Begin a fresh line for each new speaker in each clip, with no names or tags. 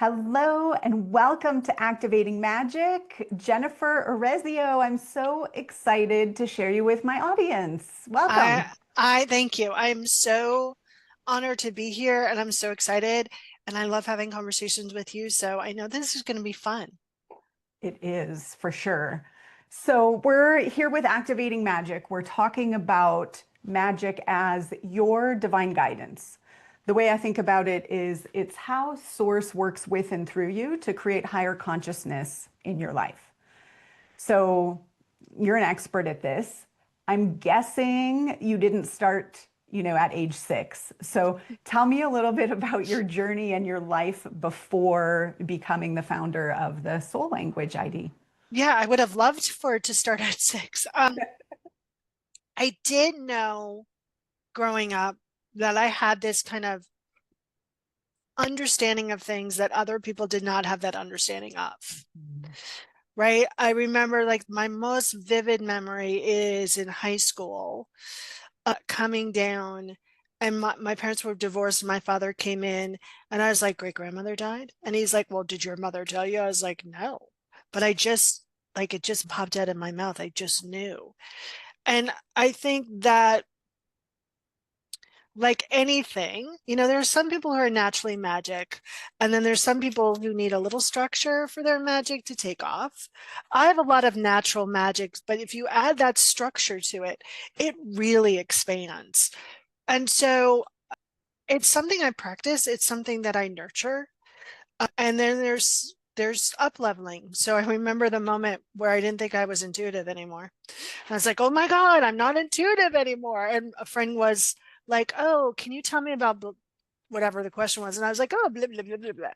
Hello and welcome to Activating Magic. Jennifer Urezzio, I'm so excited to share you with my audience.
I
Welcome.
I thank you. I'm so honored to be here and I'm so excited and I love having conversations with you. So I know this is going to be fun.
It is for sure. So, we're here with Activating Magic. We're talking about magic as your divine guidance. The way I think about it is it's how source works with and through you to create higher consciousness in your life. So you're an expert at this. I'm guessing you didn't start, at age 6. So tell me a little bit about your journey and your life before becoming the founder of the Soul Language ID.
Yeah, I would have loved for it to start at 6. I did know growing up that I had this kind of understanding of things that other people did not have that understanding of. Right? I remember like my most vivid memory is in high school, coming down and my parents were divorced and my father came in and I was like, great grandmother died. And he's like, well, did your mother tell you? I was like, no, but I just like it just popped out of my mouth. I just knew. And I think that like anything, there are some people who are naturally magic, and then there's some people who need a little structure for their magic to take off. I have a lot of natural magic, but if you add that structure to it, it really expands. And so it's something I practice, it's something that I nurture. And then there's up leveling. So I remember the moment where I didn't think I was intuitive anymore. I was like, oh my God, I'm not intuitive anymore. And a friend was like, oh, can you tell me about whatever the question was? And I was like, oh, blah, blah, blah, blah, blah.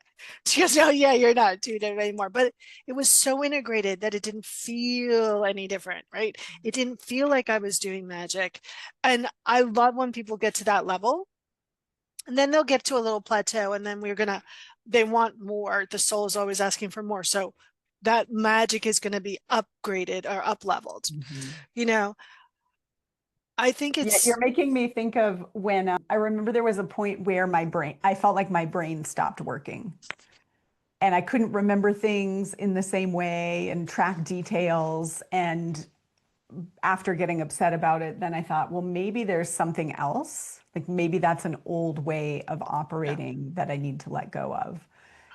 She goes, oh, yeah, you're not intuitive anymore. But it was so integrated that it didn't feel any different, right? It didn't feel like I was doing magic. And I love when people get to that level. And then they'll get to a little plateau, and then they want more. The soul is always asking for more. So that magic is going to be upgraded or up leveled.
Mhm.
You know, I think
Yeah, you're
it's,
making me think of when I remember there was a point where I felt like my brain stopped working and I couldn't remember things in the same way and track details. And after getting upset about it, then I thought, well, maybe there's something else. Like maybe that's an old way of
yeah,
operating that I need to let go of.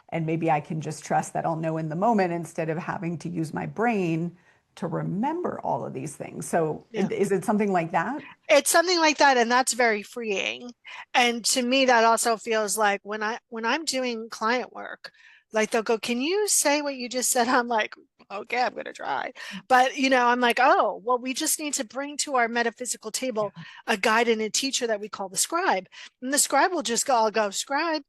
And maybe I can just trust that I'll know in the moment instead of having to use my brain to remember all of these things. So
yeah.
is it something like that?
It's something like that, and that's very freeing. And to me, that also feels like when I'm doing client work, like they'll go, "Can you say what you just said?" I'm like, "Okay, I'm gonna try." But I'm like, "Oh, well, we just need to bring to our metaphysical table
Yeah.
a guide and a teacher that we call the scribe, and the scribe will just go, I'll go scribe,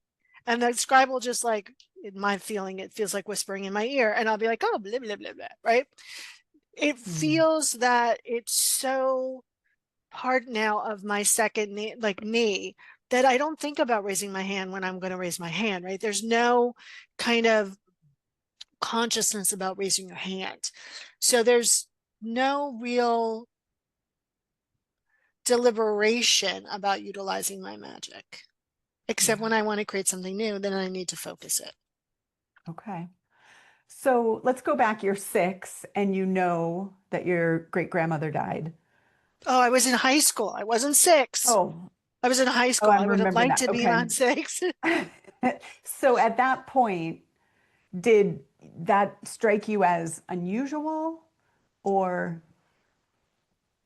and the scribe will just like, in my feeling, it feels like whispering in my ear, and I'll be like, "Oh, blah blah blah blah," right? It
Mm.
feels that it's so part now of my second knee, like knee, that I don't think about raising my hand when I'm going to raise my hand, right? There's no kind of consciousness about raising your hand. So there's no real deliberation about utilizing my magic, except
Yeah.
when I want to create something new, then I need to focus it.
Okay. So let's go back. You're 6 and you know that your great grandmother died.
Oh, I was in high school. I wasn't 6.
Oh,
I was in high
oh,
school. I
I'm
would have
remembering
liked
that.
to be
Okay.
on 6.
So at that point, did that strike you as unusual or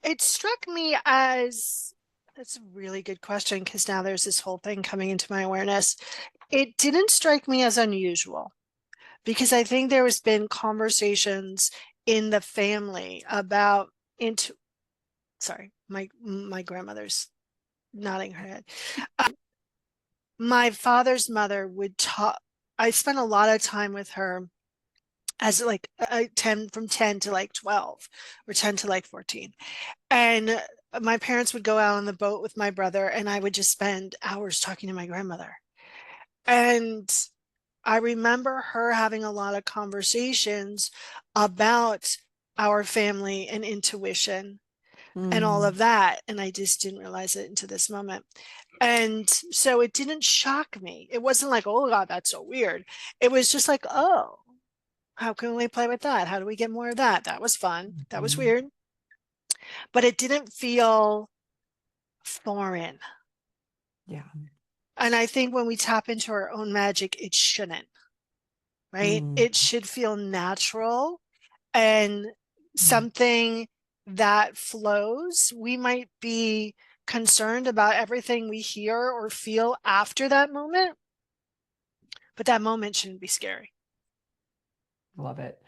It struck me as that's a really good question because now there's this whole thing coming into my awareness. It didn't strike me as unusual because I think there has been conversations in the family about into sorry, my grandmother's nodding her head. My father's mother would talk. I spent a lot of time with her as like 10 from 10 to like 12 or 10 to like 14. And my parents would go out on the boat with my brother, and I would just spend hours talking to my grandmother. And I remember her having a lot of conversations about our family and intuition. and all
Mm.
of that. And I just didn't realize it into this moment. And so it didn't shock me. It wasn't like, oh God, that's so weird. It was just like, oh, how can we play with that? How do we get more of that? That was fun. That was
Mhm.
weird. But it didn't feel foreign.
Yeah.
And I think when we tap into our own magic, it shouldn't, right?
Mm.
It should feel natural and
Mm.
something that flows. We might be concerned about everything we hear or feel after that moment, but that moment shouldn't be scary.
Love it.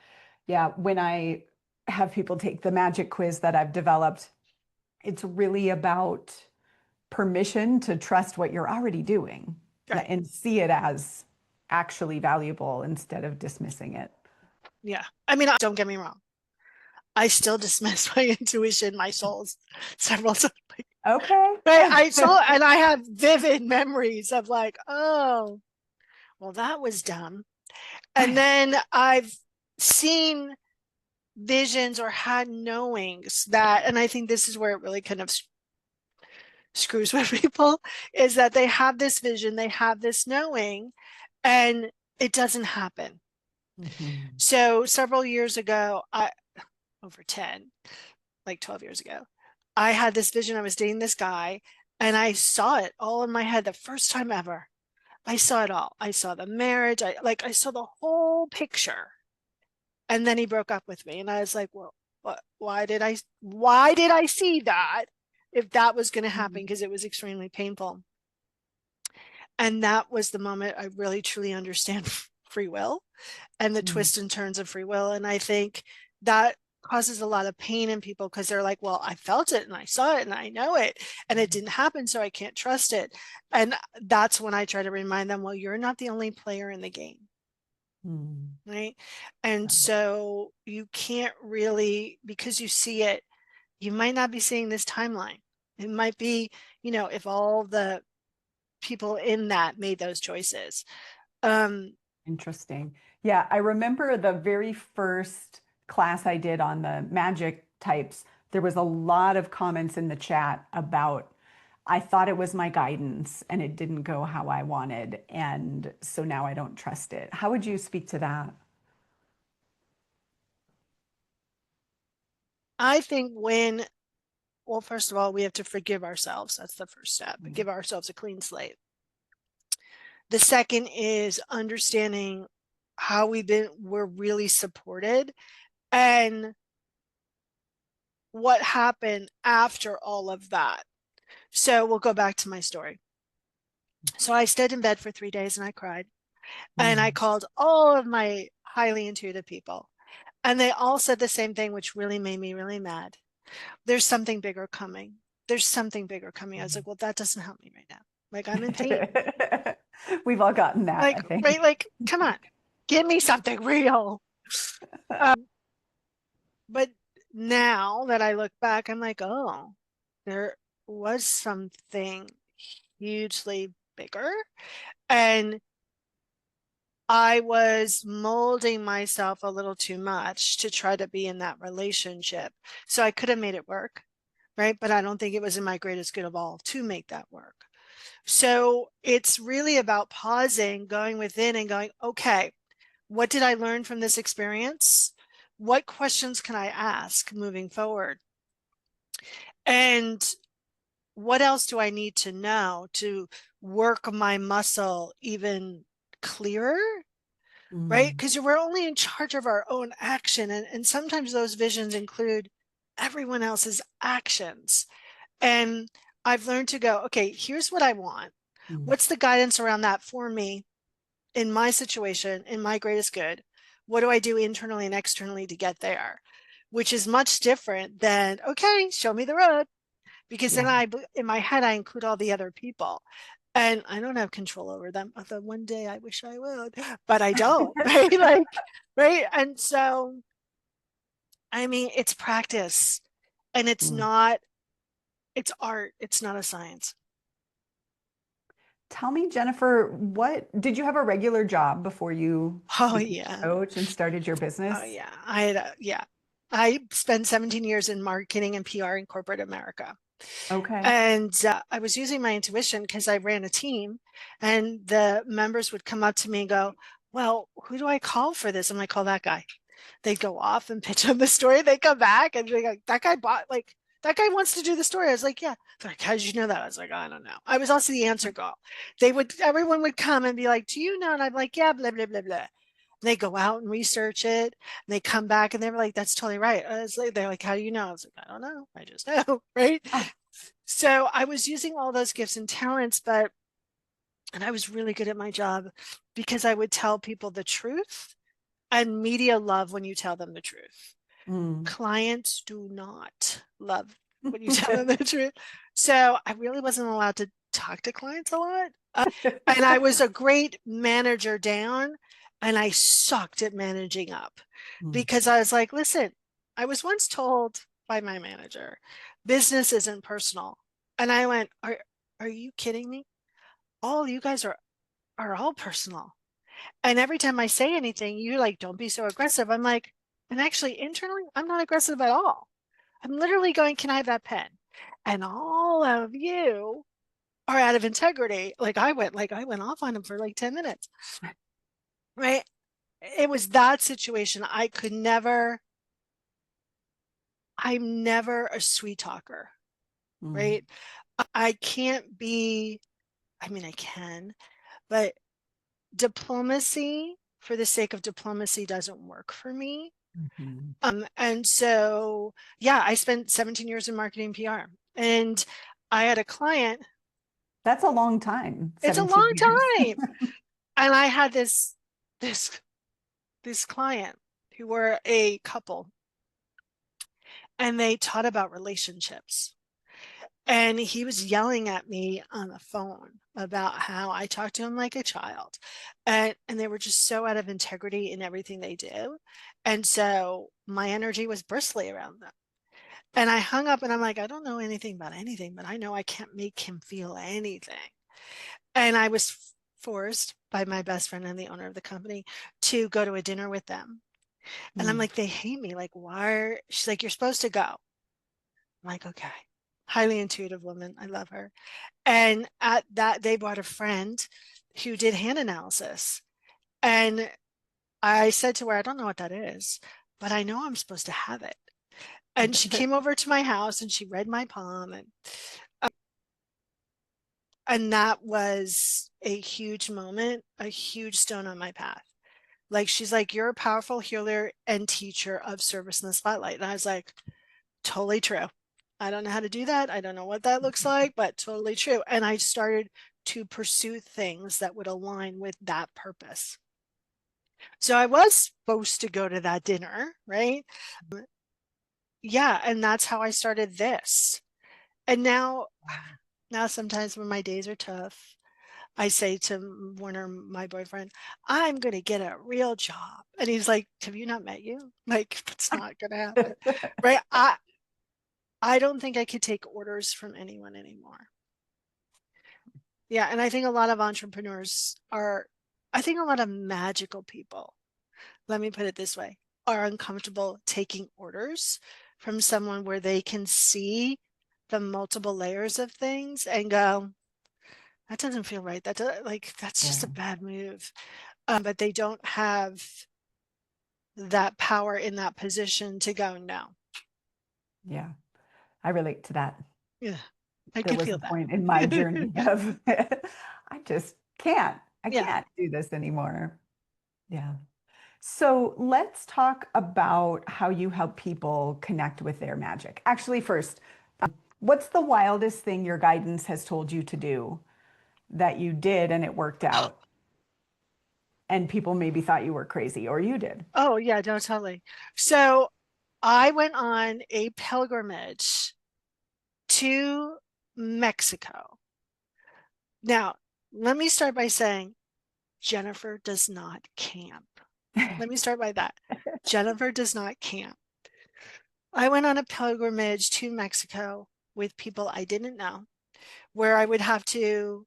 Yeah. When I have people take the magic quiz that I've developed, it's really about permission to trust what you're already doing
Right.
and see it as actually valuable instead of dismissing it.
Yeah. I mean, don't get me wrong. I still dismiss my intuition, my souls several times.
Okay.
Right. I saw, and I have vivid memories of like, oh, well, that was dumb. And then I've seen visions or had knowings that, and I think this is where it really kind of screws with people, is that they have this vision, they have this knowing, and it doesn't happen.
Mhm.
So several years ago, over 10, like 12 years ago, I had this vision. I was dating this guy and I saw it all in my head the first time ever. I saw it all. I saw the marriage. I saw the whole picture. And then he broke up with me. And I was like, well, why did I see that if that was going to happen? Because it was extremely painful. And that was the moment I really truly understand free will and the
Mhm.
twists and turns of free will. And I think that causes a lot of pain in people because they're like, well, I felt it and I saw it and I know it and it didn't happen, so I can't trust it. And that's when I try to remind them, well, you're not the only player in the game.
Mhm.
Right. And so you can't really, because you see it, you might not be seeing this timeline. It might be, if all the people in that made those choices. Um,
Interesting. Yeah, I remember the very first class I did on the magic types, there was a lot of comments in the chat about I thought it was my guidance and it didn't go how I wanted. And so now I don't trust it. How would you speak to that?
I think well, first of all, we have to forgive ourselves. That's the first step. Give ourselves a clean slate. The second is understanding how we're really supported and what happened after all of that. So we'll go back to my story. So I stayed in bed for 3 days and I cried. And I
Mm.
called all of my highly intuitive people. And they all said the same thing, which really made me really mad. There's something bigger coming. There's something bigger coming. I was like, well, that doesn't help me right now. Like, I'm in pain.
We've all gotten that,
Like,
I think.
right? Like, come on, give me something real. But now that I look back, I'm like, oh, there was something hugely bigger. And I was molding myself a little too much to try to be in that relationship. So I could have made it work, right? But I don't think it was in my greatest good of all to make that work. So it's really about pausing, going within and going, okay, what did I learn from this experience? What questions can I ask moving forward? And what else do I need to know to work my muscle even clearer? Right?
Mm.
Because we're only in charge of our own action. And sometimes those visions include everyone else's actions. And I've learned to go, okay, here's what I want.
Mm.
What's the guidance around that for me in my situation, in my greatest good? What do I do internally and externally to get there? Which is much different than, okay, show me the road. Because then
Yeah.
in my head, I include all the other people and I don't have control over them. Although one day I wish I would, but I don't. Right? Like, right. And so, I mean, it's practice and
Mm.
it's art. It's not a science.
Tell me, Jennifer, what did you have a regular job before you
Oh,
became
yeah.
a coach and started your
Oh,
business?
yeah. Yeah. I spent 17 years in marketing and PR in corporate America.
Okay.
And I was using my intuition because I ran a team, and the members would come up to me and go, well, who do I call for this? I'm like, call that guy. They'd go off and pitch on the story. They come back and they go, that guy bought, like, that guy wants to do the story. I was like, yeah. They're like, how did you know that? I was like, I don't know. I was also the answer girl. Everyone would come and be like, do you know? And I'm like, yeah, blah, blah, blah, blah. They go out and research it, and they come back and they were like, that's totally right. I was like, they're like, how do you know? I was like, I don't know. I just know. Right.
Ah,
So I was using all those gifts and talents, and I was really good at my job because I would tell people the truth, and media love when you tell them the truth.
mm.
Clients do not love when you tell them the truth. So I really wasn't allowed to talk to clients a lot. And I was a great manager down, and I sucked at managing up
Mm.
because I was like, listen, I was once told by my manager, business isn't personal. And I went, are you kidding me? All you guys are all personal. And every time I say anything, you're like, don't be so aggressive. I'm like, and actually internally, I'm not aggressive at all. I'm literally going, can I have that pen? And all of you are out of integrity. Like I went off on him for like 10 minutes. Right. It was that situation. I'm never a sweet talker.
Mm.
Right. I can't be, I mean, I can, but diplomacy for the sake of diplomacy doesn't work for me.
Mhm.
And so, yeah, I spent 17 years in marketing PR, and I had a client.
That's a long time,
It's a
17
long
years.
time. And I had this, this client who were a couple, and they taught about relationships. And he was yelling at me on the phone about how I talked to him like a child. And they were just so out of integrity in everything they do. And so my energy was bristly around them. And I hung up and I'm like, I don't know anything about anything, but I know I can't make him feel anything. And I was forced by my best friend and the owner of the company to go to a dinner with them. And I'm
Mm.
like, they hate me. Like, why? She's like, you're supposed to go. I'm like, okay. Highly intuitive woman. I love her. And at that, they brought a friend who did hand analysis. And I said to her, I don't know what that is, but I know I'm supposed to have it. And she came over to my house and she read my palm, and that was a huge moment, a huge stone on my path. Like, she's like, you're a powerful healer and teacher of service in the spotlight. And I was like, totally true. I don't know how to do that. I don't know what that looks like, but totally true. And I started to pursue things that would align with that purpose. So I was supposed to go to that dinner, right? Yeah, and that's how I started this. And now sometimes when my days are tough, I say to Warner, my boyfriend, I'm going to get a real job. And he's like, have you not met you? Like, it's not going to happen. Right? I don't think I could take orders from anyone anymore. Yeah. And I think a lot of entrepreneurs are, I think a lot of magical people, let me put it this way, are uncomfortable taking orders from someone where they can see the multiple layers of things and go, that doesn't feel right. That's just
Yeah.
a bad move. But they don't have that power in that position to go, no.
Yeah. I relate to that.
Yeah, I
There
could
was a
feel
point in my
that.
journey of I just can't. I
Yeah.
can't do this anymore. Yeah. So let's talk about how you help people connect with their magic. Actually, first, what's the wildest thing your guidance has told you to do that you did and it worked out? And people maybe thought you were crazy or you did.
Oh, yeah, no, totally. So I went on a pilgrimage to Mexico. Now, let me start by saying Jennifer does not camp. Let me start by that. Jennifer does not camp. I went on a pilgrimage to Mexico with people I didn't know, where I would have to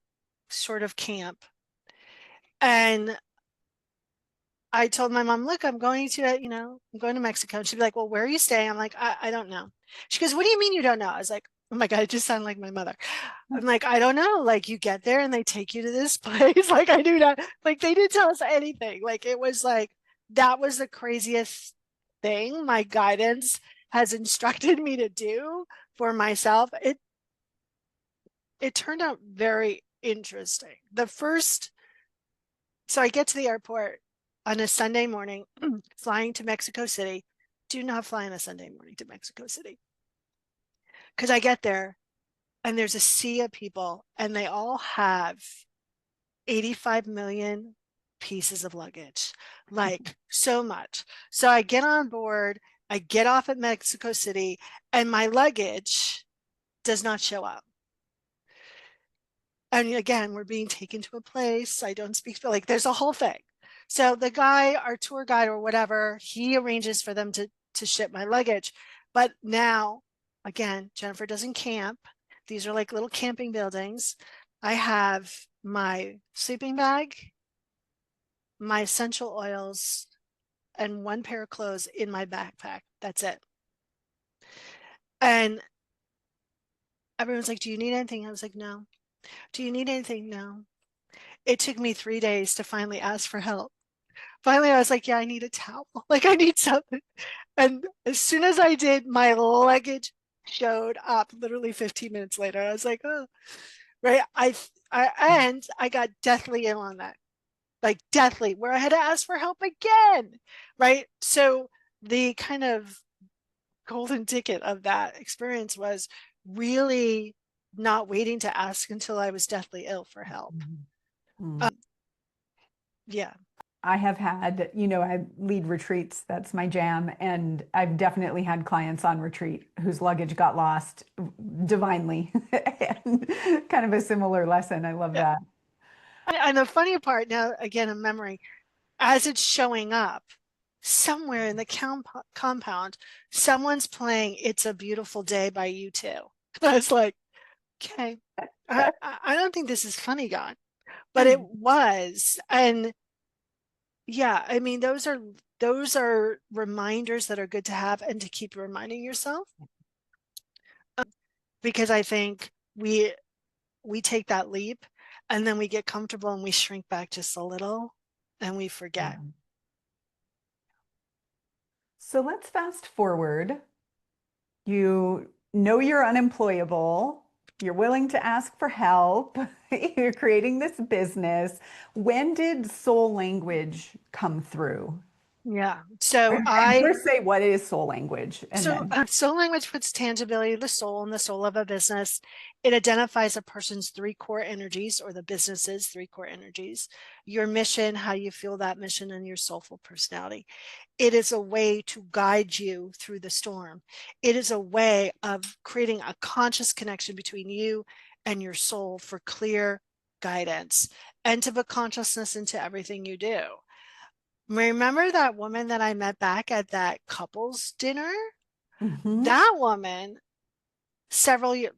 sort of camp. And I told my mom, look, I'm going to, I'm going to Mexico. And she'd be like, well, where are you staying? I'm like, I don't know. She goes, what do you mean you don't know? I was like, oh my God, it just sounded like my mother. I'm like, I don't know. Like you get there and they take you to this place. Like I do not, like they didn't tell us anything. Like it was like, that was the craziest thing my guidance has instructed me to do for myself. It turned out very interesting. So I get to the airport on a Sunday morning, flying to Mexico City. Do not fly on a Sunday morning to Mexico City. Because I get there and there's a sea of people and they all have 85 million pieces of luggage, like so much. So I get on board, I get off at Mexico City, and my luggage does not show up. And again, we're being taken to a place I don't speak, like there's a whole thing. So the guy, our tour guide or whatever, he arranges for them to ship my luggage. But now, again, Jennifer doesn't camp. These are like little camping buildings. I have my sleeping bag, my essential oils, and one pair of clothes in my backpack. That's it. And everyone's like, do you need anything? I was like, no. Do you need anything? No. It took me 3 days to finally ask for help. Finally, I was like, yeah, I need a towel. Like, I need something. And as soon as I did, my luggage showed up literally 15 minutes later. I was like, oh, right. And I got deathly ill on that, like deathly, where I had to ask for help again. Right. So the kind of golden ticket of that experience was really not waiting to ask until I was deathly ill for help.
Mm.
Yeah.
I have had, I lead retreats, that's my jam. And I've definitely had clients on retreat whose luggage got lost divinely. And kind of a similar lesson. I love
Yeah.
that.
And the funny part now, again, a memory, as it's showing up, somewhere in the compound, someone's playing It's a Beautiful Day by U2. I was like, okay, I don't think this is funny, God, but it was. And yeah, I mean, those are reminders that are good to have and to keep reminding yourself, because I think we take that leap and then we get comfortable and we shrink back just a little and we forget.
Yeah. So let's fast forward. You know you're unemployable. You're willing to ask for help. You're creating this business. When did soul language come through?
Yeah. So
And
I
first say what is soul language, and
So,
then
soul language puts tangibility to the soul and the soul of a business. It identifies a person's three core energies or the business's three core energies, your mission, how you feel that mission, and your soulful personality. It is a way to guide you through the storm. It is a way of creating a conscious connection between you and your soul for clear guidance and to put consciousness into everything you do. Remember that woman that I met back at that couples dinner?
Mhm.
That woman, several years,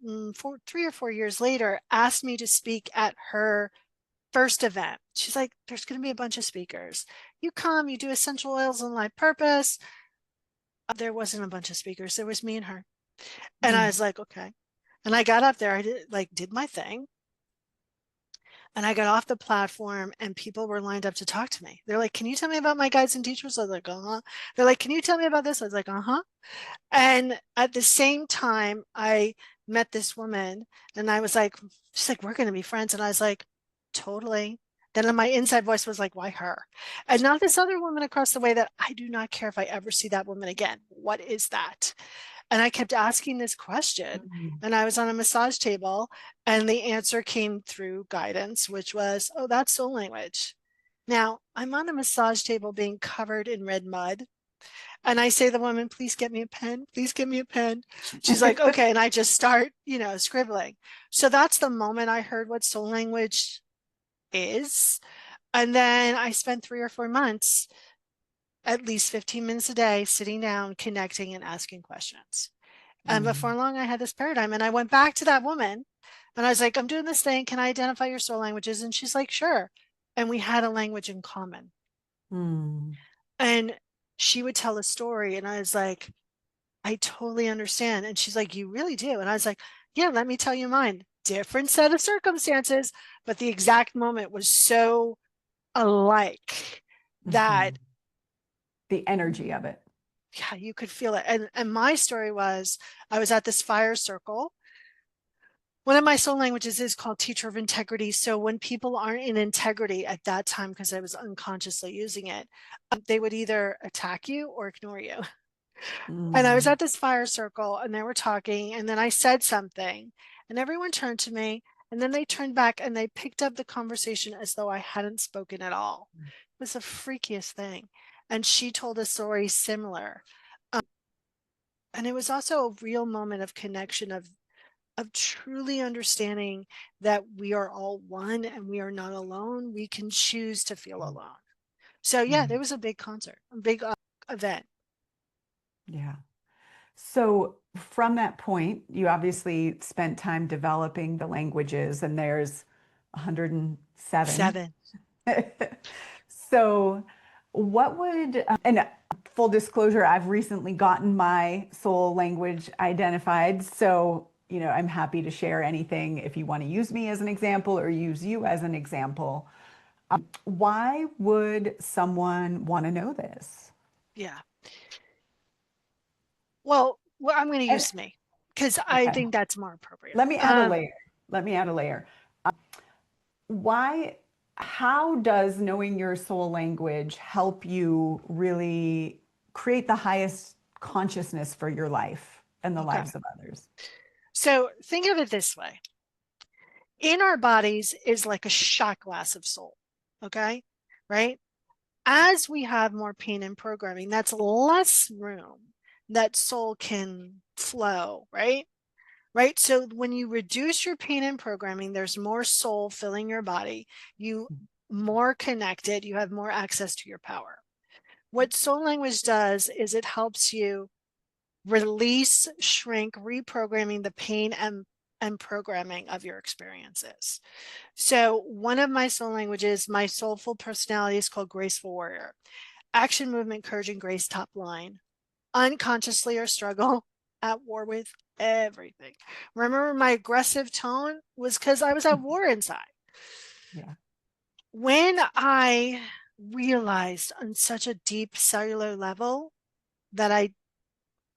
3 or 4 years later, asked me to speak at her first event. She's like, there's going to be a bunch of speakers. You come, you do essential oils and life purpose. There wasn't a bunch of speakers. There was me and her. And I
Mm.
was like, okay. And I got up there, I did my thing. And I got off the platform and people were lined up to talk to me. They're like, can you tell me about my guides and teachers? I was like, uh-huh. They're like, can you tell me about this? I was like, uh-huh. And at the same time, I met this woman and I was like, she's like, we're going to be friends. And I was like, totally. Then my inside voice was like, why her? And not this other woman across the way that I do not care if I ever see that woman again. What is that? And I kept asking this question.
Mm.
And I was on a massage table and the answer came through guidance, which was, oh, that's soul language. Now I'm on a massage table being covered in red mud. And I say to the woman, please get me a pen. Please get me a pen. She's like, okay. And I just start, scribbling. So that's the moment I heard what soul language is. And then I spent 3 or 4 months, at least 15 minutes a day, sitting down, connecting and asking questions. And before
Mm.
long, I had this paradigm. And I went back to that woman and I was like, I'm doing this thing. Can I identify your soul languages? And she's like, sure. And we had a language in common.
Mm.
And she would tell a story, and I was like, I totally understand. And she's like, you really do. And I was like, yeah, let me tell you mine. Different set of circumstances, but the exact moment was so alike that,
Mhm. The energy of it.
yeah, you could feel it. And my story was, I was at this fire circle. One of my soul languages is called teacher of integrity. So when people aren't in integrity at that time, because I was unconsciously using it, they would either attack you or ignore you. And I was
Mm.
at this fire circle and they were talking, and then I said something, and everyone turned to me, and then they turned back and they picked up the conversation as though I hadn't spoken at all. It was the freakiest thing. And she told a story similar. And it was also a real moment of connection, of truly understanding that we are all one and we are not alone. We can choose to feel alone. So yeah, there
Mm.
was a big concert, a big event.
Yeah. So from that point, you obviously spent time developing the languages, and there's 107.
7.
So what would, and full disclosure, I've recently gotten my soul language identified. So, I'm happy to share anything if you want to use me as an example or use you as an example. Why would someone want to know this?
Yeah. Well, I'm going to
And
use me because I
okay,
think that's more appropriate.
let me add a layer. Let me add a layer. Why, how does knowing your soul language help you really create the highest consciousness for your life and the
Okay.
lives of others?
So think of it this way. In our bodies is like a shot glass of soul. Okay. Right. As we have more pain and programming, that's less room that soul can flow. Right. Right. So when you reduce your pain and programming, there's more soul filling your body. You more connected, you have more access to your power. What soul language does is it helps you release, shrink, reprogramming the pain and programming of your experiences. So, one of my soul languages, my soulful personality is called Graceful Warrior. Action, movement, courage, and grace, top line. Unconsciously or struggle, at war with everything. Remember, my aggressive tone was because I was at war inside.
Yeah.
When I realized on such a deep cellular level that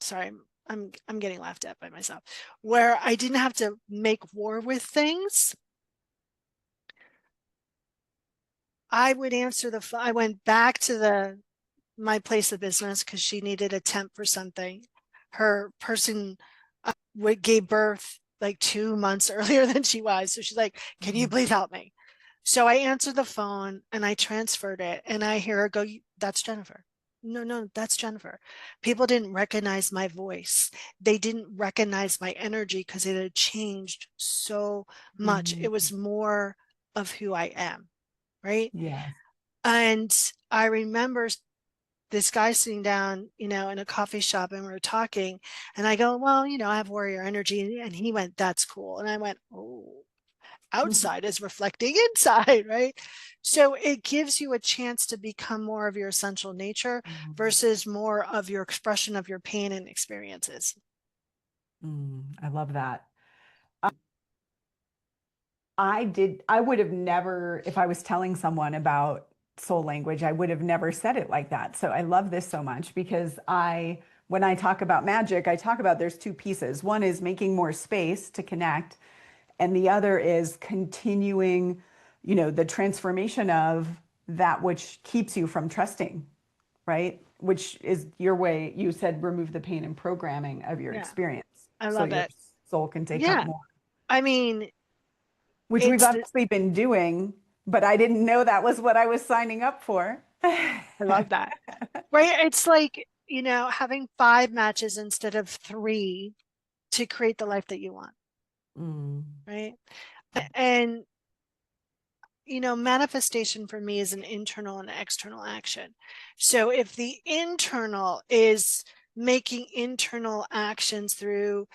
sorry, I'm getting laughed at by myself, where I didn't have to make war with things. I would answer I went back to my place of business because she needed a temp for something. Her person gave birth like 2 months earlier than she was. So she's like, can you
Mhm.
please help me? So I answered the phone and I transferred it, and I hear her go, that's Jennifer. No, no, that's Jennifer. People didn't recognize my voice. They didn't recognize my energy because it had changed so much. It
Mhm.
was more of who I am, right?
Yes.
And I remember this guy sitting down, in a coffee shop, and we were talking, and I go, well, I have warrior energy. And he went, that's cool. And I went, oh, outside is reflecting inside, right? So it gives you a chance to become more of your essential nature versus more of your expression of your pain and experiences.
I love that. I would have never, if I was telling someone about soul language, I would have never said it like that. So I love this so much because when I talk about magic, I talk about there's two pieces. One is making more space to connect, and the other is continuing, the transformation of that which keeps you from trusting, right? Which is your way, you said remove the pain and programming of your
Yeah,
experience
I
so
love
your
it.
soul can take up
Yeah.
more,
I mean,
which we've
it's the,
obviously been doing, but I didn't know that was what I was signing up for.
I love that. Right. It's like, having 5 matches instead of 3 to create the life that you want.
Mm.
Right. And manifestation for me is an internal and external action. So if the internal is making internal actions through,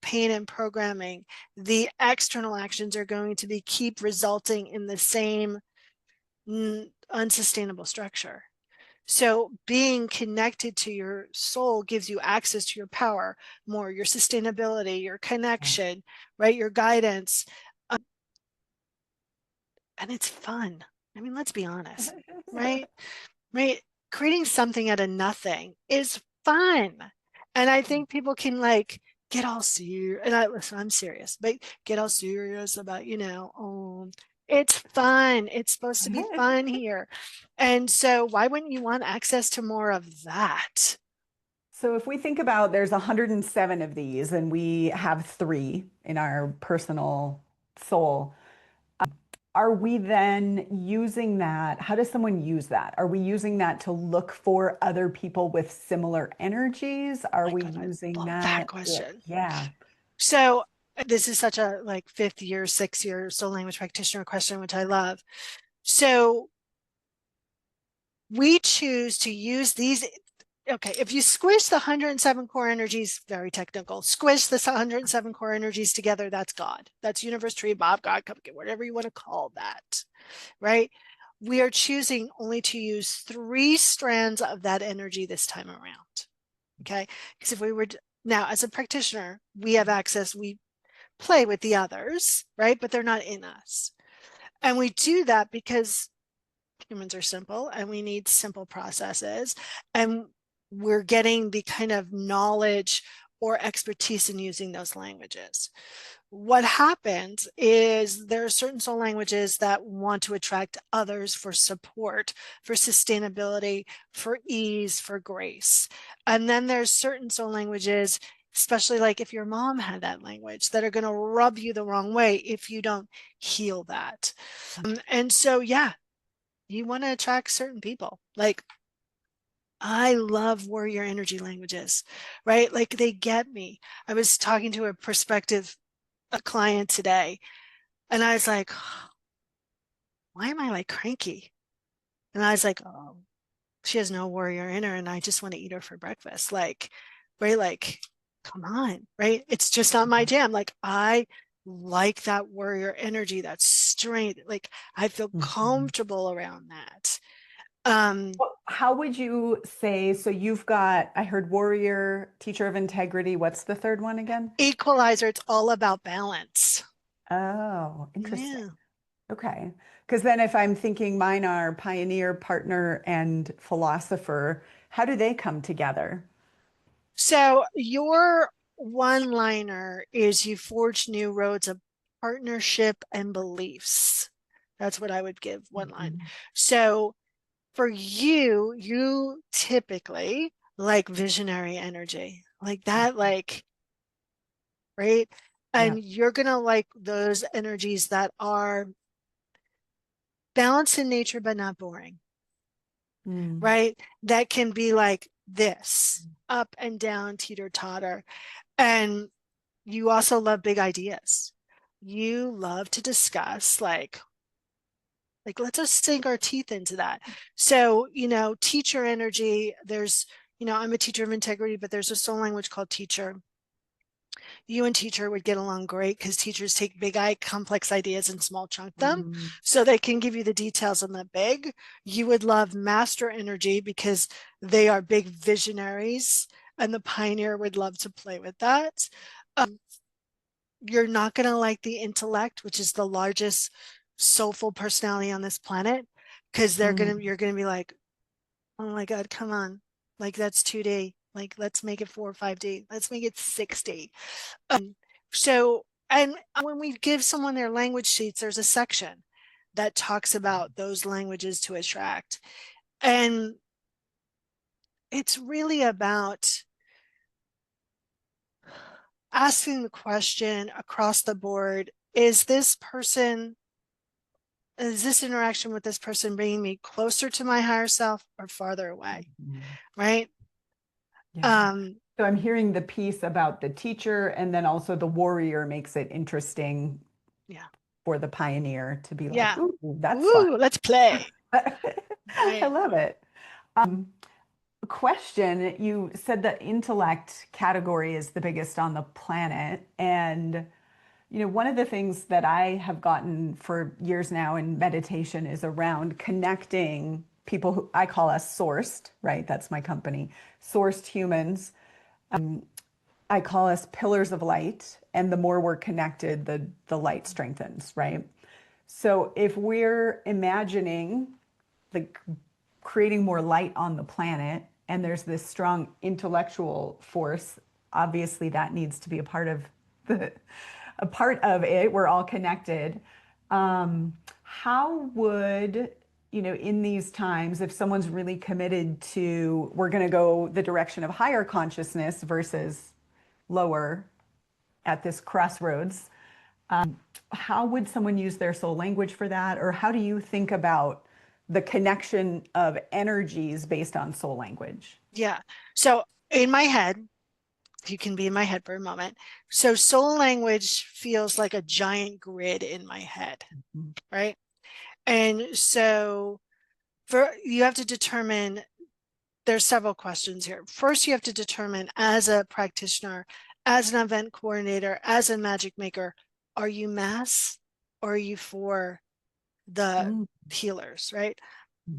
pain and programming, the external actions are going to be keep resulting in the same unsustainable structure. So being connected to your soul gives you access to your power more, your sustainability, your connection, right? Your guidance. And it's fun. I mean, let's be honest, right? Right? Creating something out of nothing is fun. And I think people can like get all serious. And listen, I'm serious, but get all serious about, it's fun. It's supposed to be fun here. And so why wouldn't you want access to more of that?
So if we think about there's 107 of these and we have three in our personal soul, are we then using that? How does someone use that? Are we using that to look for other people with similar energies? Are
My
we
God, I
using
love that
that?
question.
Yeah.
So this is such a like fifth year, 6 year soul language practitioner question, which I love. So we choose to use these. Okay, if you squish the 107 core energies, very technical, squish the 107 core energies together, that's God. That's universe, tree, Bob, God, cupcake, whatever you want to call that, right? We are choosing only to use 3 strands of that energy this time around. Okay, because if we were now as a practitioner, we have access, we play with the others, right? But they're not in us. And we do that because humans are simple and we need simple processes. And we're getting the kind of knowledge or expertise in using those languages. What happens is there are certain soul languages that want to attract others for support, for sustainability, for ease, for grace. And then there's certain soul languages, especially like if your mom had that language, that are going to rub you the wrong way if you don't heal that. And so, yeah, you want to attract certain people. Like, I love warrior energy languages, right? Like they get me. I was talking to a client today, and I was like, why am I like cranky? And I was like, oh, she has no warrior in her, and I just want to eat her for breakfast. Like, right? Like, come on, right? It's just not my jam. Like, I like that warrior energy, that strength. Like, I feel
Mhm.
comfortable around that. Um,
Well, how would you say, so you've got, I heard warrior, teacher of integrity. What's the third one again?
Equalizer, it's all about balance.
Oh, interesting.
Yeah.
Okay. Because then if I'm thinking mine are pioneer, partner, and philosopher, how do they come together?
So your one liner is you forge new roads of partnership and beliefs. That's what I would give one line.
Mhm.
So for you, you typically like visionary energy, like that, like, right?
Yeah.
And you're going to like those energies that are balanced in nature, but not boring,
Mm.
right? That can be like this up and down, teeter totter. And you also love big ideas. You love to discuss like let's just sink our teeth into that. So, teacher energy, there's, I'm a teacher of integrity, but there's a soul language called teacher. You and teacher would get along great because teachers take big complex ideas and small chunk them
Mm.
so they can give you the details on the big. You would love master energy because they are big visionaries and the pioneer would love to play with that. You're not going to like the intellect, which is the largest soulful personality on this planet, because
Mm.
you're gonna be like, oh my God, come on, like that's 2D, like let's make it 4 or 5D, let's make it 6D. So, and when we give someone their language sheets, there's a section that talks about those languages to attract, and it's really about asking the question across the board: is this interaction with this person bringing me closer to my higher self or farther away?
Mhm.
Right.
Yeah.
Um,
So I'm hearing the piece about the teacher and then also the warrior makes it interesting
yeah.
for the pioneer to be like,
Yeah.
ooh, that's fun.
Ooh, let's play.
I
Right.
love it. Question, you said the intellect category is the biggest on the planet. And One of the things that I have gotten for years now in meditation is around connecting people who I call us sourced, right? That's my company, sourced humans. I call us pillars of light, and the more we're connected, the light strengthens, right? So if we're imagining like creating more light on the planet, and there's this strong intellectual force, obviously that needs to be the a part of it. We're all connected. How would, in these times, if someone's really committed to, we're going to go the direction of higher consciousness versus lower at this crossroads, how would someone use their soul language for that? Or how do you think about the connection of energies based on soul language?
Yeah. So in my head, you can be in my head for a moment. So soul language feels like a giant grid in my head,
Mhm.
right? And so you have to determine, there's several questions here. First, you have to determine as a practitioner, as an event coordinator, as a magic maker, are you mass or are you for the
Mm.
healers, right?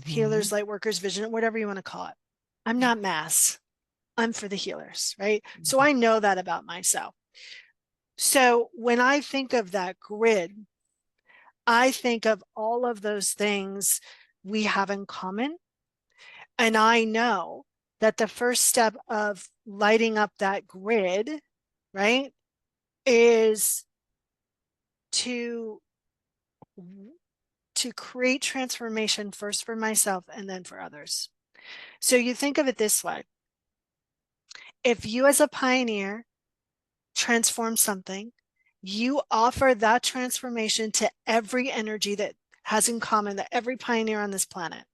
Healers,
Mhm.
light workers, vision, whatever you want to call it. I'm not mass. I'm for the healers, right? So I know that about myself. So when I think of that grid, I think of all of those things we have in common. And I know that the first step of lighting up that grid, right, is to create transformation first for myself and then for others. So you think of it this way. If you as a pioneer transform something, you offer that transformation to every energy that has in common, that every pioneer on this planet.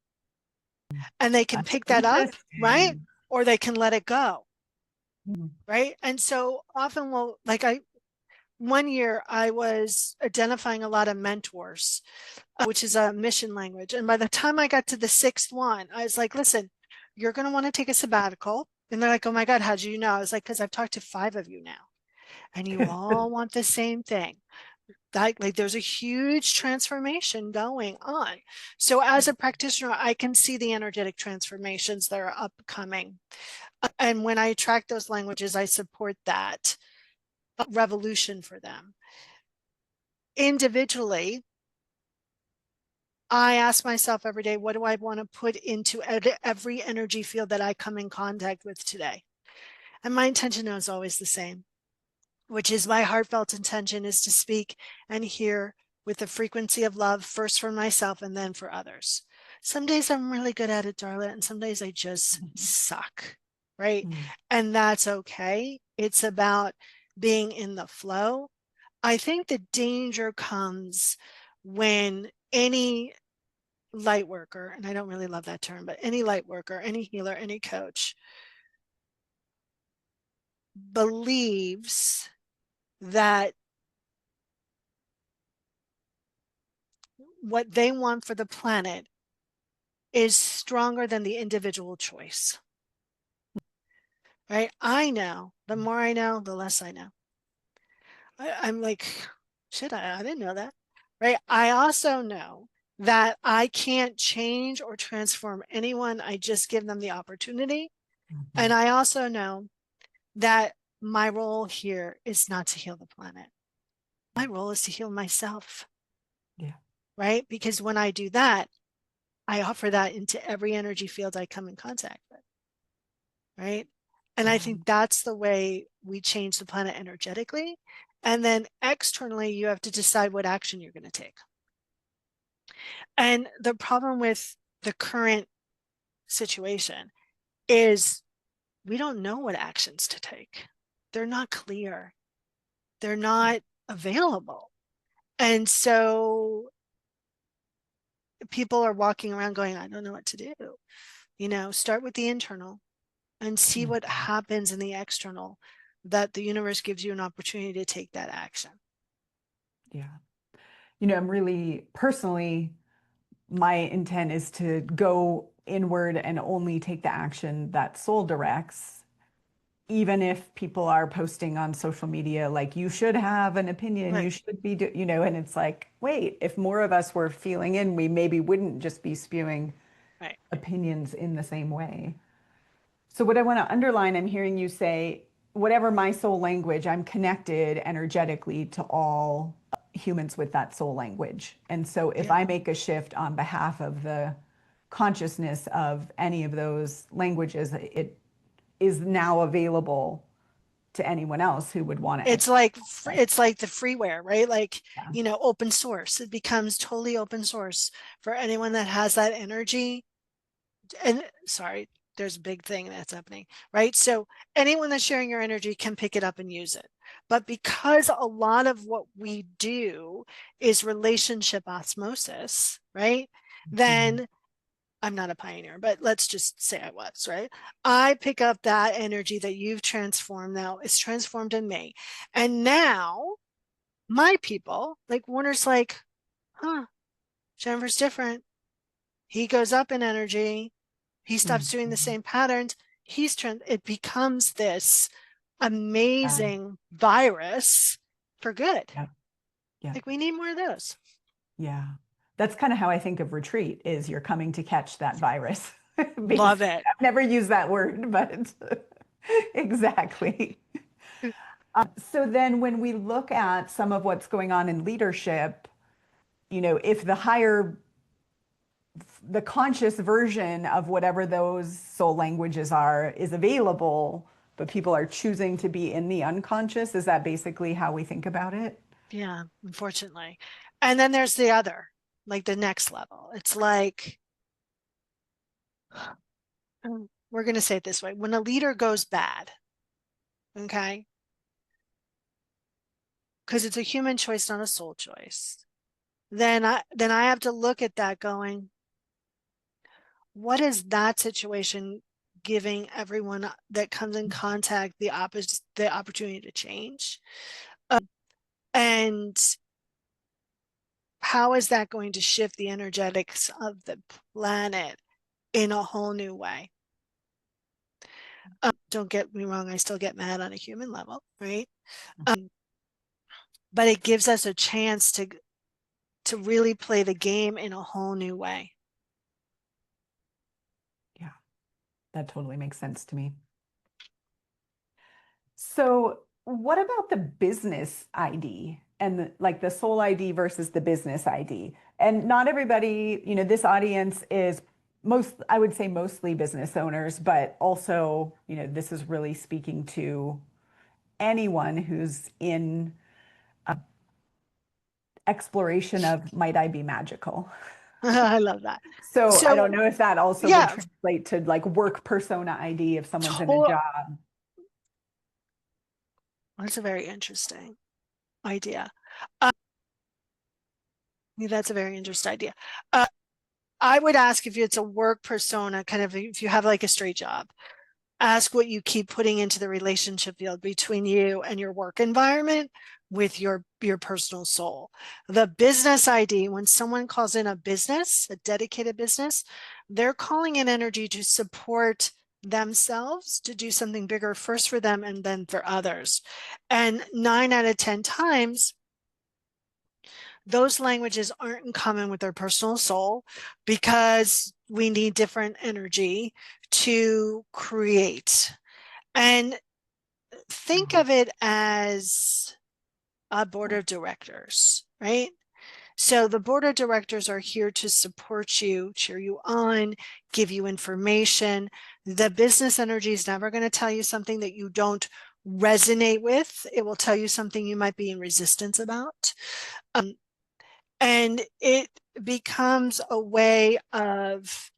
And they can
That's
pick that up, right?
interesting.
Or they can let it go,
Mhm.
right? And so often one year I was identifying a lot of mentors, which is a mission language. And by the time I got to the sixth one, I was like, listen, you're going to want to take a sabbatical. And they're like, oh my God, how'd you know? I was like, because I've talked to 5 of you now, and you all want the same thing. Like there's a huge transformation going on. So as a practitioner, I can see the energetic transformations that are upcoming. And when I track those languages, I support that revolution for them. Individually, I ask myself every day, what do I want to put into every energy field that I come in contact with today? And my intention is always the same, which is my heartfelt intention is to speak and hear with the frequency of love, first for myself and then for others. Some days I'm really good at it, Darla, and some days I just suck, right?
Mhm.
And that's okay. It's about being in the flow. I think the danger comes when any light worker, and I don't really love that term, but any light worker, any healer, any coach believes that what they want for the planet is stronger than the individual choice, right? I know, the more I know, the less I know. I'm like, shit, I didn't know that, right? I also know that I can't change or transform anyone. I just give them the opportunity. And
Mhm.
I also know that my role here is not to heal the planet. My role is to heal myself,
Yeah.
right? Because when I do that, I offer that into every energy field I come in contact with, right? And I
Yeah.
think that's the way we change the planet energetically. And then externally, you have to decide what action you're going to take. And the problem with the current situation is we don't know what actions to take. They're not clear, they're not available. And so people are walking around going, I don't know what to do. Start with the internal and see what
Mhm.
happens in the external, that the universe gives you an opportunity to take that action.
Yeah. I'm really personally, my intent is to go inward and only take the action that soul directs. even if people are posting on social media, like you should have an opinion, you
Right,
should be, and it's like, wait, if more of us were feeling in, we maybe wouldn't just be spewing
right.
opinions in the same way. So, what I want to underline, I'm hearing you say, whatever my soul language, I'm connected energetically to all humans with that soul language. And so, if
Yeah.
I make a shift on behalf of the consciousness of any of those languages, it is now available to anyone else who would want to
It's
express
like
that.
it's like the freeware, right? Like,
Yeah.
open source. It becomes totally open source for anyone that has that energy. And sorry, there's a big thing that's happening, right? So anyone that's sharing your energy can pick it up and use it. But because a lot of what we do is relationship osmosis, right?
Mhm.
Then I'm not a pioneer, but let's just say I was, right? I pick up that energy that you've transformed now, it's transformed in me. And now my people, like Warner's like, huh, Jennifer's different. He goes up in energy. He stops doing the
Mhm.
same patterns. It becomes this
Yeah.
amazing virus for good.
Yeah. Yeah.
Like we need more of those.
Yeah. That's kind of how I think of retreat is you're coming to catch that virus.
Love
Basically,
it.
I've never used that word, but exactly. So then when we look at some of what's going on in leadership, if the conscious version of whatever those soul languages are is available, but people are choosing to be in the unconscious, is that basically how we think about it?
Yeah, unfortunately. And then there's the other, like the next level. It's like, we're going to say it this way, when a leader goes bad, okay, because it's a human choice, not a soul choice, then I have to look at that going, what is that situation giving everyone that comes in contact the opportunity to change? And how is that going to shift the energetics of the planet in a whole new way? Don't get me wrong, I still get mad on a human level, right? But it gives us a chance to really play the game in a whole new way.
Yeah, that totally makes sense to me. So, what about the business ID and like the soul ID versus the business ID? And not everybody, this audience is I would say mostly business owners, but also, this is really speaking to anyone who's in exploration of might I be magical?
I love that.
So, I don't
So
know if that also would
yeah,
translate to like work persona ID if someone's in a
to-
job.
that's a very interesting idea. That's a very interesting idea. Uh, I would ask if it's a work persona, kind of if you have like a straight job, ask what you keep putting into the relationship field between you and your work environment with your personal soul. The business ID, when someone calls in a business, a dedicated business, they're calling in energy to support themselves to do something bigger first for them and then for others. And 9 out of 10 times those languages aren't in common with their personal soul because we need different energy to create. And think
Oh,
of it as a board of directors, right? So the board of directors are here to support you, cheer you on, give you information. The business energy is never going to tell you something that you don't resonate with. It will tell you something you might be in resistance about. Um, and it becomes a way of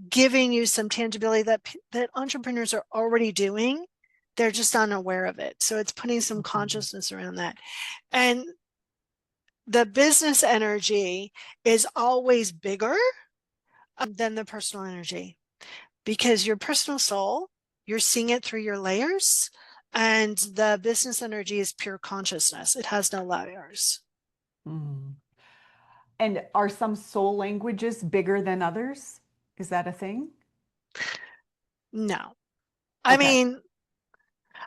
giving you some tangibility that entrepreneurs are already doing. They're just unaware of it. So it's putting some
mhm.
consciousness around that. And the business energy is always bigger than the personal energy because your personal soul, you're seeing it through your layers, and the business energy is pure consciousness. It has no layers.
Mm. And are some soul languages bigger than others? Is that a thing?
No. I
Okay.
mean,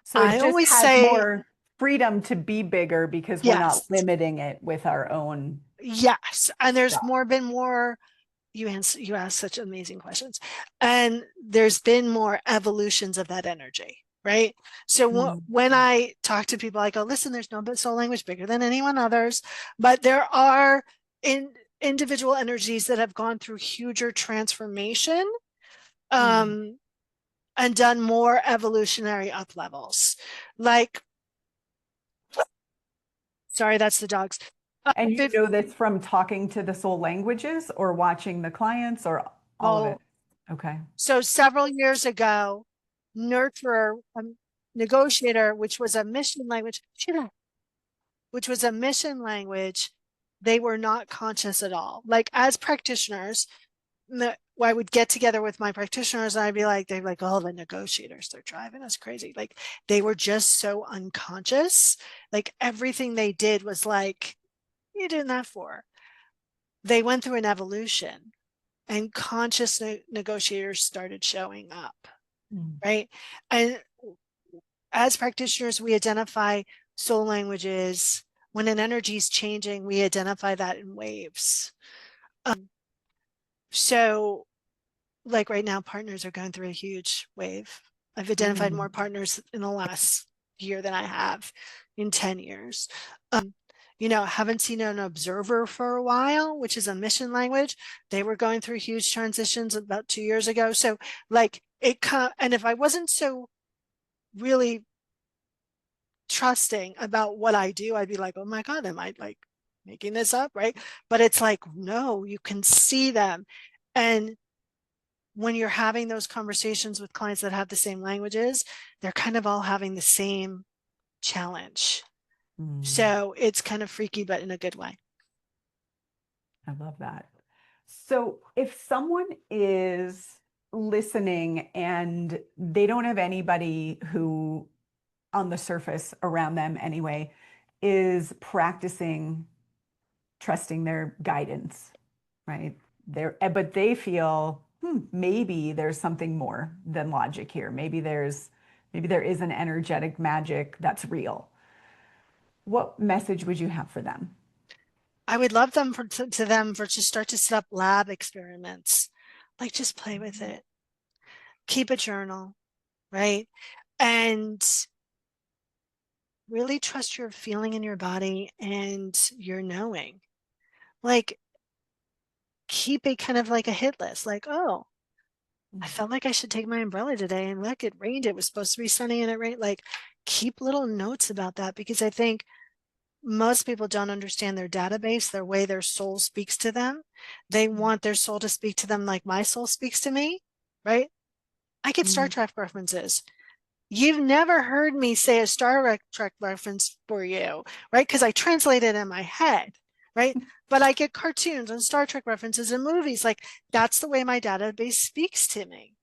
So it
I
just
always
has
say
more freedom to be bigger because we're not
yes,
limiting it with our own
yes. And there's
stuff.
more been more you ask such amazing questions. And there's been more evolutions of that energy, right? So
Mm,
when I talk to people, I go, listen, there's no soul language bigger than anyone others, but there are individual energies that have gone through huger transformation,
mm.
um, and done more evolutionary up levels. Like, sorry, that's the dogs.
And you
Fif-
know this from talking to the soul languages or watching the clients or all of it?
well,
Okay.
so several years ago, nurturer, negotiator, which was a mission language, which was a mission language, they were not conscious at all. Like as practitioners, I would get together with my practitioners and I'd be like, they're like, oh, the negotiators, they're driving us crazy. Like they were just so unconscious. Like everything they did was like, what are you doing that for? They went through an evolution and conscious negotiators started showing up,
Mm,
right? And as practitioners, we identify soul languages. When an energy is changing, we identify that in waves. So, like right now, partners are going through a huge wave. I've identified
mm,
more partners in the last year than I have in 10 years. Haven't seen an observer for a while, which is a mission language. They were going through huge transitions about 2 years ago. So, like, and if I wasn't so really trusting about what I do, I'd be like, oh my God, am I like making this up? Right. But it's like, no, you can see them. And when you're having those conversations with clients that have the same languages, they're kind of all having the same challenge.
mm.
So it's kind of freaky, but in a good way.
I love that. So if someone is listening and they don't have anybody who, on the surface around them anyway, is practicing trusting their guidance, right? But they feel, maybe there's something more than logic here. Maybe there is an energetic magic that's real. What message would you have for them?
I would love them to them for to start to set up lab experiments, like just play with it, keep a journal, right? And really trust your feeling in your body and your knowing. Like keep a kind of like a hit list, like, oh, I felt like I should take my umbrella today and look, it rained. It was supposed to be sunny and it rained. Like keep little notes about that because I think most people don't understand their database, their way their soul speaks to them. They want their soul to speak to them like my soul speaks to me, right? I get Star
Mm,
Trek references. You've never heard me say a Star Trek reference for you, right? Because I translate it in my head, right? But I get cartoons and Star Trek references in movies. Like that's the way my database speaks to me.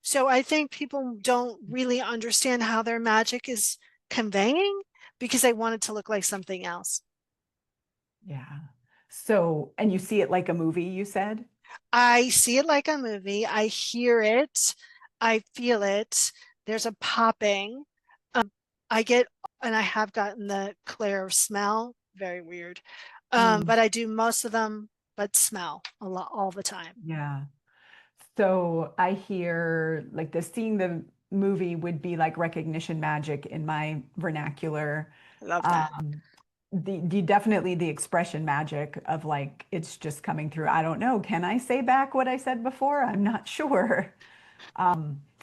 So I think people don't really understand how their magic is conveying because they want it to look like something else.
yeah. So, and you see it like a movie, you said?
I see it like a movie. I hear it. I feel it. There's a popping. I get, and I have gotten the clear smell. Very weird.
Mm,
But I do most of them, but smell a lot all the time.
yeah. So I hear like the seeing the movie would be like recognition magic in my vernacular.
I love that.
Um, the definitely the expression magic of like it's just coming through. I don't know. Can I say back what I said before? I'm not sure.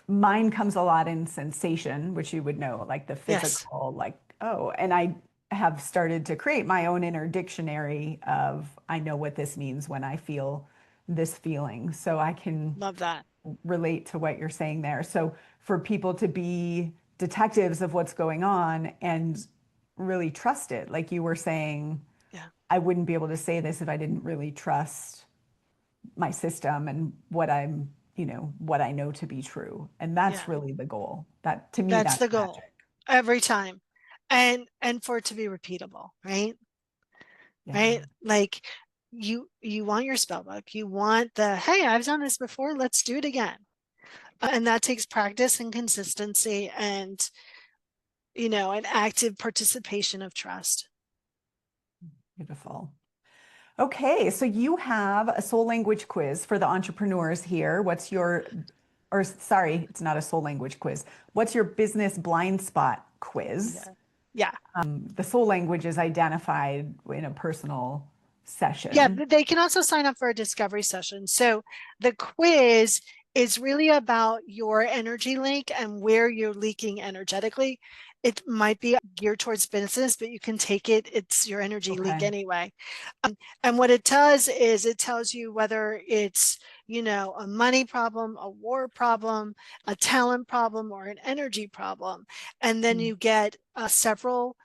Mine comes a lot in sensation, which you would know, like the
Yes,
physical, like, oh, and I have started to create my own inner dictionary of I know what this means when I feel this feeling. So I can
love that.
relate to what you're saying there. So for people to be detectives of what's going on and really trust it, like you were saying,
Yeah,
I wouldn't be able to say this if I didn't really trust my system and what I know to be true. And that's
yeah.
really the goal. That to me,
That's
that's
the goal
magic.
every time. And for it to be repeatable, right?
Yeah.
Right? Like you want your spell book. You want the, hey, I've done this before, let's do it again. And that takes practice and consistency and an active participation of trust.
Beautiful. Okay, so you have a soul language quiz for the entrepreneurs here. Or sorry, it's not a soul language quiz. What's your business blind spot quiz?
Yeah. Yeah.
The soul language is identified in a personal
Yeah,
session.
they can also sign up for a discovery session. So the quiz is really about your energy link and where you're leaking energetically. It might be geared towards business, but you can take it, it's your energy leak
Okay.
anyway. And what it does is it tells you whether it's, a money problem, a war problem, a talent problem, or an energy problem. And then
Mm.
you get several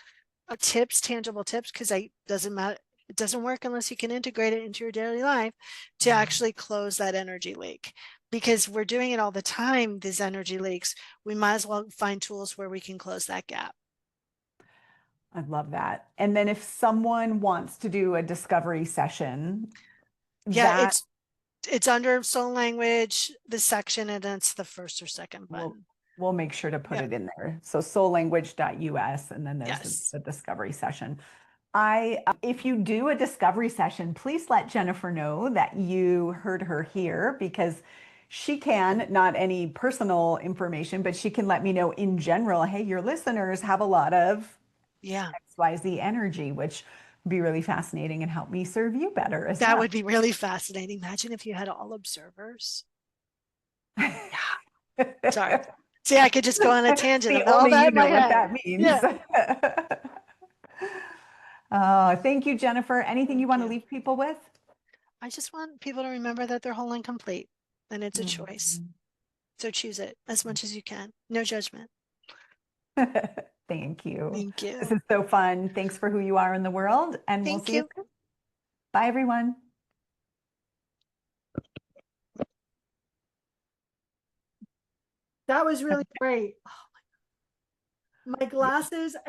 tips, tangible tips, because it doesn't matter. It doesn't work unless you can integrate it into your daily life to actually close that energy leak. Because we're doing it all the time, these energy leaks, we might as well find tools where we can close that gap.
I love that. And then if someone wants to do a discovery session,
Yeah,
that
it's under soul language, the section, and it's the first or second
we'll
button.
we'll make sure to put
Yeah.
it in there. So soullanguage.us, and then there's
Yes.
the discovery session. If you do a discovery session, please let Jennifer know that you heard her here because she can, not any personal information, but she can let me know in general, hey, your listeners have a lot of
Yeah.
XYZ energy, which would be really fascinating and help me serve you better as
That
well.
would be really fascinating. Imagine if you had all observers. Yeah. Sorry. See, I could just go on a tangent
See,
of all
only
that
you
in my
know what
head.
that means.
Yeah.
Thank you, Jennifer. Anything you
Thank
want to
you.
leave people with?
I just want people to remember that they're whole and complete and it's a choice.
Mhm.
So choose it as much as you can. No judgment.
Thank you.
Thank
This
you.
is so fun. Thanks for who you are in the world, and we'll
Thank
see you
you.
soon. Bye, everyone.
That was really great. My glasses and